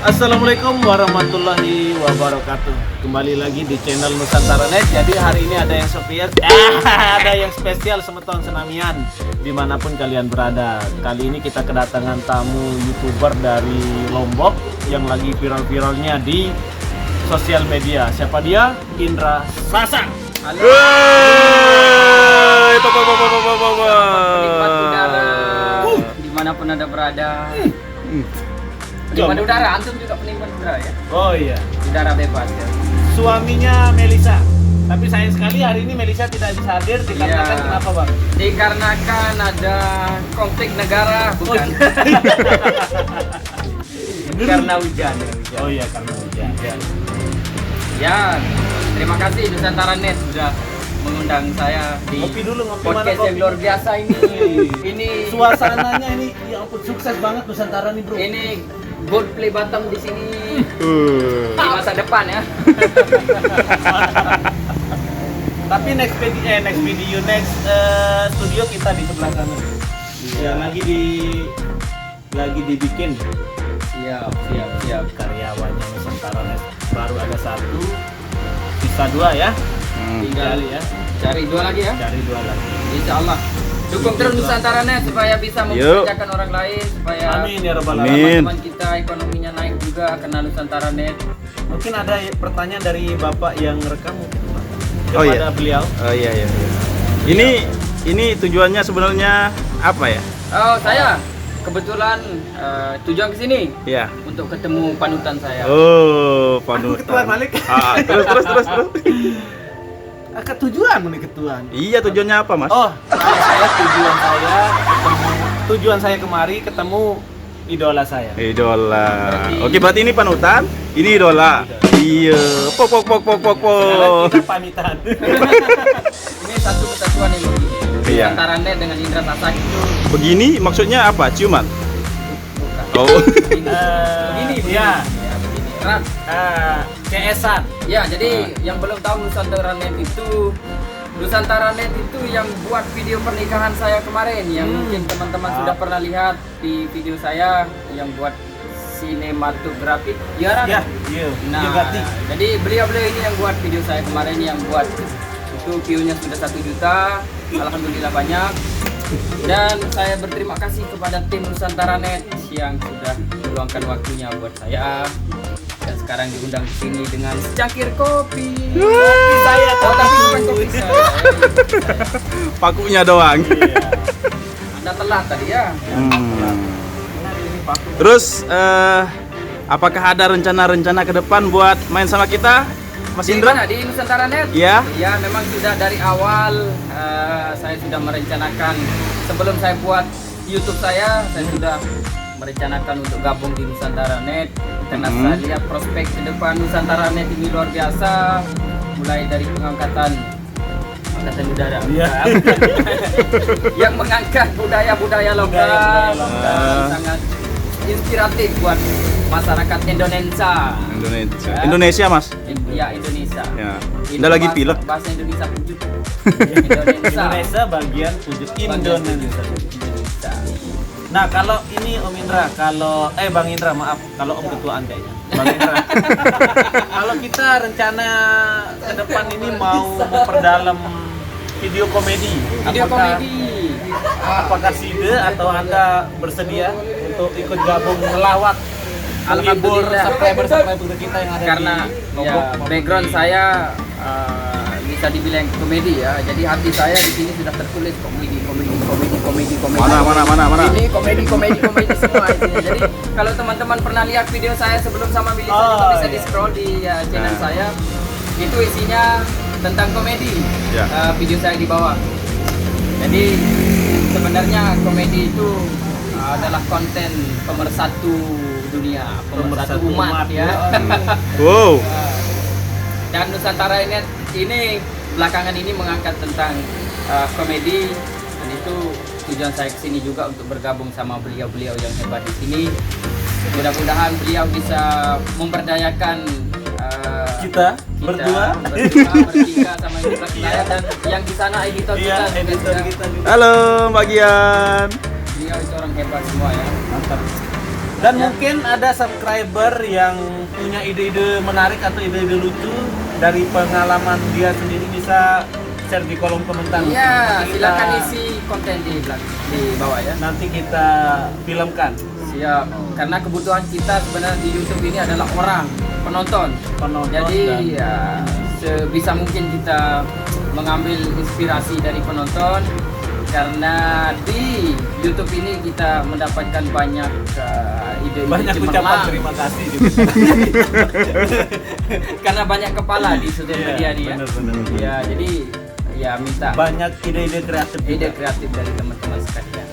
Assalamualaikum warahmatullahi wabarakatuh. Kembali lagi di channel Nusantara Net. Jadi hari ini ada yang ada yang spesial semeton senamian dimanapun kalian berada. Kali ini kita kedatangan tamu YouTuber dari Lombok yang lagi viral-viralnya di sosial media. Siapa dia? Indra Sasa. Halo. Penikmat udara dimanapun anda berada. Penikmat udara, antum juga penikmat udara ya? Oh iya. Udara bebas ya. Suaminya Melisa. Tapi sayang sekali hari ini Melisa tidak bisa hadir dikarenakan Iya. kenapa, Bang? Dikarenakan ada konflik negara, bukan? Karena hujan. Oh iya, karena hujan. Ya, terima kasih Nusantara Net sudah mengundang saya di Ngopi dulu, ngopi mana podcast yang kopi? luar biasa ini. Ini Suasananya ini ya ampun sukses banget Nusantara nih, Bro. ini gold play Batam di sini di masa depan ya. Tapi next studio kita di sebelah sana. Ya, lagi dibikin Siap. karyawannya Nusantara Net. Baru ada satu, sisa dua ya. Tinggal ya. cari dua lagi ya. Cari dua lagi. Insya Allah. Dukung terus Nusantara Net supaya bisa mempekerjakan orang lain, supaya Amin ya rabbal Amin. alamin. teman-teman kita ekonominya naik juga karena Nusantara Net. Mungkin ada pertanyaan dari Bapak yang rekam mungkin Pak. Oh, Kepada iya. beliau. Oh iya. Ini tujuannya sebenarnya apa ya? Oh, saya kebetulan tujuan ke sini Ya. untuk ketemu panutan saya. Oh, panutan. Ketuaan Malik. Terus. Ketujuan nih ketuaan. Iya, tujuannya apa, Mas? Oh, tujuan saya kemari ketemu idola saya. Idola. Oke, berarti ini panutan, ini idola. Iya. Pok. Sekarang kita pamitan. Ini satu kesatuan ini. Iya. Nusantara Net dengan Indra Sasa itu Begini maksudnya apa? Ciuman? bukan. Oh. Begini. Ya. Ya, begini. Erat. CS-an. Ya, jadi yang belum tahu Nusantara Net itu yang buat video pernikahan saya kemarin yang mungkin teman-teman sudah pernah lihat di video saya yang buat sinematografi. Ya, Ran? Ya, iya. Nah, Iya, ganti. jadi beliau ini yang buat video saya kemarin yang buat itu view-nya sudah 1 juta, alhamdulillah banyak. Dan saya berterima kasih kepada tim Nusantara Net yang sudah meluangkan waktunya buat saya. Dan sekarang diundang ke sini dengan secangkir kopi. Kopi saya, Oh, tapi bukan kopi saya. Pakunya doang. Iya. Anda telat tadi ya. Terus apakah ada rencana-rencana ke depan buat main sama kita, Mas Di Indra? mana? Di Nusantara Net? Iya. Ya, memang sudah dari awal saya sudah merencanakan sebelum saya buat YouTube saya sudah merencanakan untuk gabung di Nusantara Net karena saya lihat prospek ke depan Nusantara Net ini luar biasa, mulai dari pengangkatan angkatan udara Iya. yang mengangkat budaya-budaya lokal Budaya yang sangat inspiratif buat masyarakat Indonesia. Indonesia, Mas. Ya, Indonesia. Ya. Ini Udah lagi bahasa- pilek. Bahasa Indonesia wujud. Indonesia bagian wujud Indonesia. Nah, kalau ini Om Indra, Bang Indra, maaf, kalau Om ketuaan kayaknya. Bang Indra. Kalau kita rencana ke depan ini mau memperdalam video komedi. Video komedi. Apakah Side atau Anda bersedia untuk ikut gabung melawat menghibur Alhamdulillah. subscriber kita yang ada Karena di ya Lombok? background saya bisa dibilang komedi ya. Jadi hati saya di sini sudah tertulis komedi. Mana? Ini komedi semua isinya. Jadi kalau teman-teman pernah lihat video saya sebelum sama Melisa juga bisa iya. di scroll di channel Nah. saya. Itu isinya tentang komedi. Ya. Video saya di bawah. Jadi sebenarnya komedi itu adalah konten pemersatu dunia, pemersatu umat ya. Wow. Dan Nusantara Net ini belakangan ini mengangkat tentang komedi, dan itu tujuan saya kesini juga untuk bergabung sama beliau-beliau yang hebat di sini. Mudah-mudahan beliau bisa memberdayakan Kita berdua. bertiga sama yang saya dan yang di sana editor Iya, kita juga editor sudah. kita juga. Halo, Mbak Gian. Beliau itu orang hebat semua ya. Mantap. Dan mungkin ada subscriber yang punya ide-ide menarik atau ide-ide lucu dari pengalaman dia sendiri, bisa share di kolom komentar. Iya, Nanti silakan kita- isi konten di bawah ya. Nanti kita filmkan. Siap. Karena kebutuhan kita sebenarnya di YouTube ini adalah orang, penonton. Jadi dan- ya sebisa mungkin kita mengambil inspirasi dari penonton, karena di YouTube ini kita mendapatkan banyak ide-ide banyak ucapan cemerlang. terima kasih gitu. Karena banyak kepala di sosial Iya, media nih ya. bener-bener. Ya, jadi ya minta Banyak ide-ide kreatif ide juga. kreatif dari teman-teman sekalian.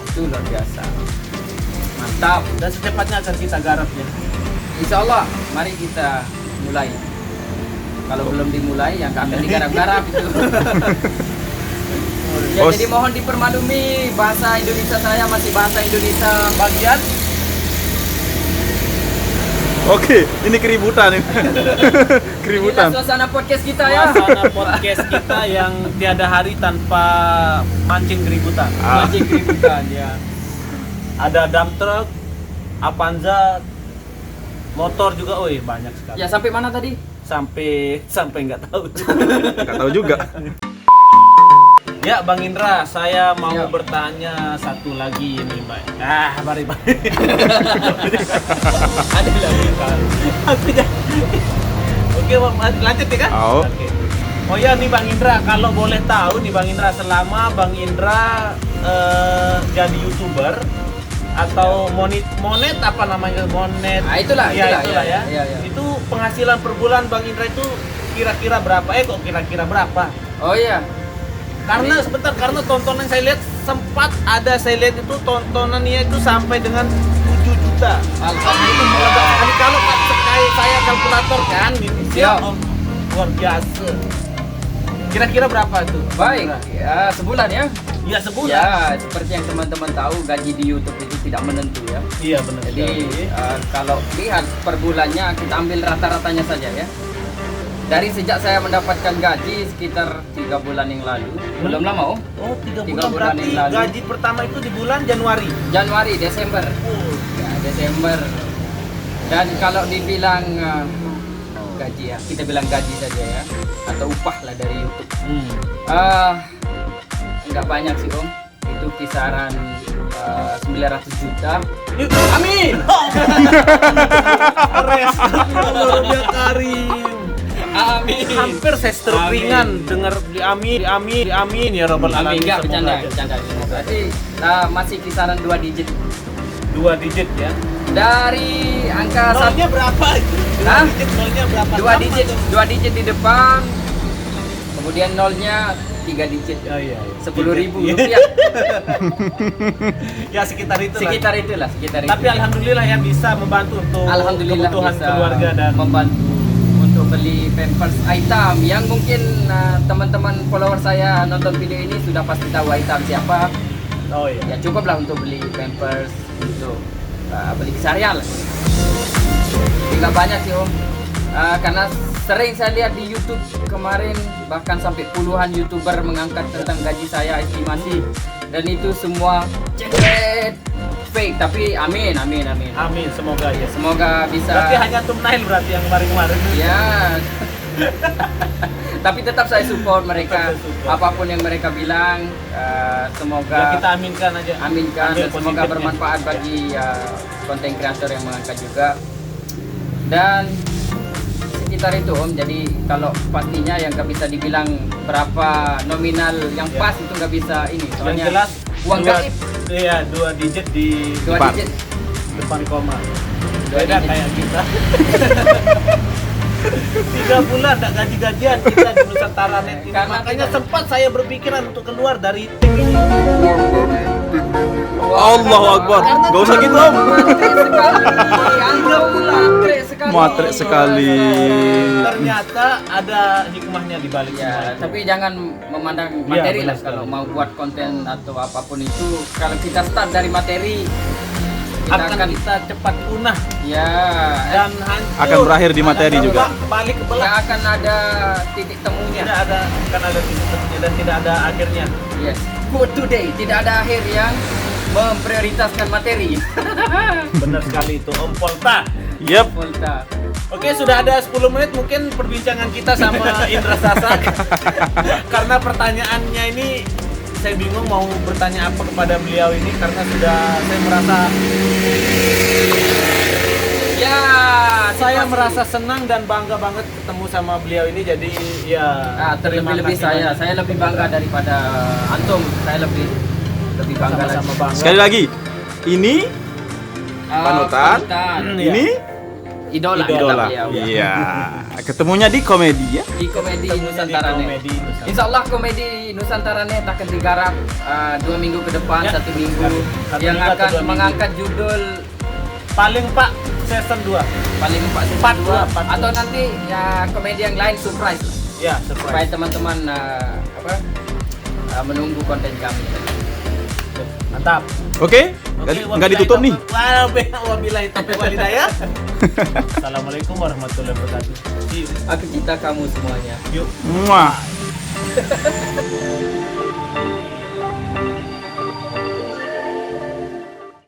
Itu luar biasa. Mantap. Dan secepatnya akan kita garap ya. Insya Allah, mari kita mulai. Kalau belum dimulai, ya nggak akan digarap-garap itu. Ya, Oh, jadi mohon dipermaklumi, bahasa Indonesia saya masih bahasa Indonesia. Bagian Oke, ini keributan ini. Inilah Keributan. suasana podcast kita ya. suasana podcast kita yang tiada hari tanpa mancing keributan. Ah. Masih keributan ya. Ada dump truck, Avanza, motor juga, banyak sekali. Ya sampai mana tadi? Sampai nggak tahu. Nggak tahu juga. Ya, Bang Indra, saya mau Ya. bertanya satu lagi ini, Mbak. Mari. Ada lagi kan. Oke, Bang, lanjut ya kan? Au. Oke. Oh ya nih Bang Indra, kalau boleh tahu nih Bang Indra, selama Bang Indra jadi YouTuber atau monet apa namanya? Monet. Ah, itulah ya. ya. Itu penghasilan per bulan Bang Indra itu kira-kira berapa? Kok kira-kira berapa? Oh iya. Karena karena tontonan saya lihat sempat ada, saya lihat itu tontonannya itu sampai dengan 7 juta. Itu meledak sekali kalau saya kalkulator kan ini. Siap. Luar biasa. Kira-kira berapa itu? Baik. Ya, sebulan ya. Ya sebulan. Ya, seperti yang teman-teman tahu, gaji di YouTube itu tidak menentu ya. Iya benar. Jadi kalau lihat per bulannya, kita ambil rata-ratanya saja ya. Dari sejak saya mendapatkan gaji sekitar 3 bulan yang lalu, belum lama Oh, 3 tiga bulan bulan berarti yang lalu. gaji pertama itu di bulan Januari. Januari, Desember. Oh, Ya, Desember. Dan kalau dibilang gaji ya, kita bilang gaji saja ya, atau upah lah dari YouTube. Nggak banyak sih Om, itu kisaran 900 juta. Amin. Allah Karim. Amin. Hampir saya stroke Amin. ringan dengar di amin ya Rabbal Amin, Alamin. enggak Semoga bercanda. aja. Berarti masih kisaran 2 digit. 2 digit ya. Dari angka Nolnya berapa itu? Hah? Nolnya berapa? 2 digit, 2 digit di depan. Kemudian nolnya 3 digit. Oh iya. 10.000 Iya. rupiah. Ya sekitar itu lah. Sekitar itulah. Tapi alhamdulillah yang bisa membantu untuk Alhamdulillah kebutuhan bisa keluarga dan membantu untuk beli pampers item yang mungkin teman-teman follower saya nonton video ini sudah pasti tahu item siapa. oh iya. Ya cukuplah untuk beli pampers, untuk beli seharian lah. Tidak banyak sih Om. Karena sering saya lihat di YouTube kemarin, bahkan sampai puluhan YouTuber mengangkat tentang gaji saya, estimasi, dan itu semua cekret fake. Tapi amin. Amin, semoga ya. Semoga bisa. Berarti hanya thumbnail berarti yang kemarin-kemarin. Ya. Tapi tetap saya support mereka. Tetap support. Apapun yang mereka bilang, Ya semoga kita aminkan aja. aminkan Ambil dan semoga positifnya. bermanfaat bagi konten kreator yang mengangkat juga. Dan sekitar itu Om. Jadi kalau pastinya yang nggak bisa dibilang berapa nominal yang Ya. pas itu nggak bisa ini. Yang Soalnya jelas uang gaib. Iya, 2 digit di 2 depan. digit. depan koma. Dua Beda digit. kayak kita. 3 bulan tak gaji-gajian kita di Nusantara Net ini. Karena Makanya kita- sempat saya berpikiran untuk keluar dari tim ini. Allahu Akbar. Gak usah gitu Om. Matre sekali. Matre sekali. Ternyata ada hikmahnya di balik semua Ya, itu. tapi jangan memandang Iya, materi benar lah kalau sekali. mau buat konten atau apapun itu. Kalau kita start dari materi, kita akan kita cepat punah ya dan hancur. Akan berakhir di materi Akan juga. balik ke nggak belakang. akan ada titik temunya. Akan ada titik temunya dan tidak ada akhirnya. Yes. Good today, tidak ada akhir yang memprioritaskan materi. Benar sekali itu Om Polta. Yep. Volta. Oke, sudah ada 10 menit mungkin perbincangan kita sama Indra Sasak. Karena pertanyaannya ini saya bingung mau bertanya apa kepada beliau ini karena sudah saya merasa ya saya merasa senang dan bangga banget ketemu sama beliau ini, jadi ya terima Terlebih-lebih kasih banyak. saya lebih bangga daripada antum. Saya lebih bangga Sama-sama lagi. bangga. Sekali lagi, ini panutan. Iya. Ini idola. idola. beliau. Iya. Ketemunya di komedi ya. Di komedi Ketemunya di Nusantara Net. Komedi Nusantara. Insya Allah komedi Nusantara Net akan digarap 2 minggu ke depan, Ya, 1 minggu satu yang minggu atau akan 2 minggu. mengangkat judul Paling Pak season 2. paling 4 season Part 2 2, part atau nanti ya komedi yang lain surprise lah. Ya, Supaya surprise. teman-teman menunggu konten kami. Mantap. Oke? Nggak ditutup nih. Wabillahi taufiq wal hidayah. Assalamualaikum warahmatullahi wabarakatuh. See you. Aku cinta kamu semuanya. Yuk. Muah.